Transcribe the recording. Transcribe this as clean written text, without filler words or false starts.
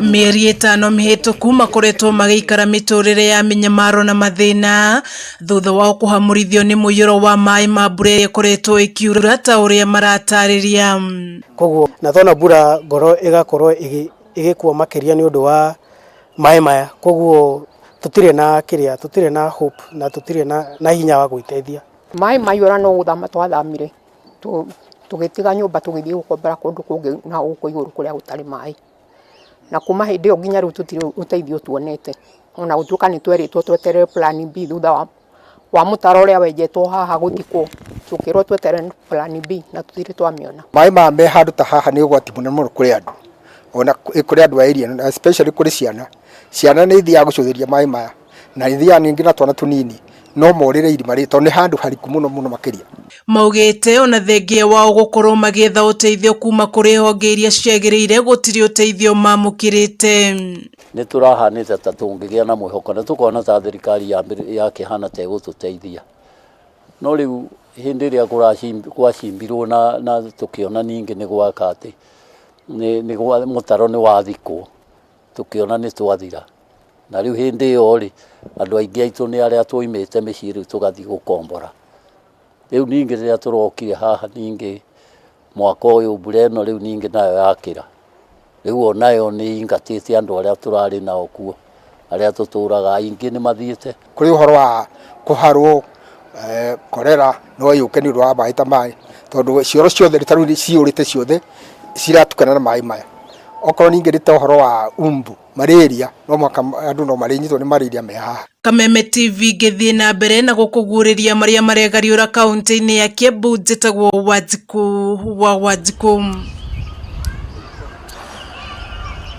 Mĩeri ĩtano mĩhĩtũku makoretwo magĩikara mĩtũrĩre ya mĩnyamaro na mathĩna thutha wa kũhamũrithio nĩ mũiyũro wa maĩ ma mbura ĩkoretwo ĩkiura ta ũrĩa maratarĩria. Koguo na thona mbura ngoro ĩgakorwo ĩgĩkwo makĩria nĩ ũndũ wa maĩ maya, koguo tutirĩ na hope na tutirĩ na hinya wa gwĩteithia. Maĩ maiyũra no gũthama twathamire tũgĩtiga nyũmba tũgĩthiĩ gũkombora kũndũ kũngĩ na gũkũ igũrũ kũrĩa gũtarĩ maĩ, na kuma hĩndĩ ĩyo nginya rĩu tũtirĩ ũteithio tuonete, ona gũtuĩka nĩ twerĩtwo tweterere plan B thutha wa mũtaro ũrĩa wenjetwo haha gũthikwo, tũkĩrwo tweterere plan B na tũtirĩ twamĩona. Maĩ maya me handũ ta haha nĩ ũgwati mũno kũrĩ andũ, ona kũrĩ andũ a area, especially kũrĩ ciana nĩ ithiaga gũcũthĩria maĩ maya na ithiaga ningĩ na twana tũnini no morĩre irima tondũ nĩ handũ hariku mũno makĩria. Maugĩte ona thengia wao gũkorwo magĩetha ũteithio kuma kũrĩ honge iria ciagĩrĩire gũtirĩ ũteithio mamũkĩrĩte. Nĩ tũrahanĩte ta tũngĩgĩa na mwĩhoko na tũkona ta thirikari yakĩhana ta ĩgũtũteithia, no rĩu hĩndĩ ĩrĩa gwacimbirwo na tũkĩona ningĩ nĩ gwaka atĩ mũtaro nĩ wathikwo tũkĩona nĩ twathira, na rĩu hĩndĩ ĩyo rĩ andũ aingĩ aitũ nĩ arĩa twoimĩte mĩciĩ rĩu tũgathiĩ gũkombora. Rĩu ningĩ rĩrĩa tũrokire haha ningĩ mwaka ũyũ mbura ĩno rĩu ningĩ nayo yakĩra, rĩu onayo nĩ ingatĩte andũ arĩa tũrarĩ nao kuo arĩa tũtũraga, aingĩ nĩ mathiĩte. Kũrĩ ũhoro wa kũharwo korera no yũke nĩ ũndũ wa maĩ ta maĩ, tondũ cioro ciothe rĩtarũ ciũrĩte ciothe ciratukana na maĩ maya. Okorwo ningĩ rĩta ũhoro wa umbu malaria no mwaka andũ no marĩnyitwo nĩ malaria me haha. Kameme TV gĩthiĩ na mbere na gũkũguũrĩria marĩa maregariũra kaunti-inĩ ya Kiambu. Njĩtagwo Wanjikũ wa Wanjikũ.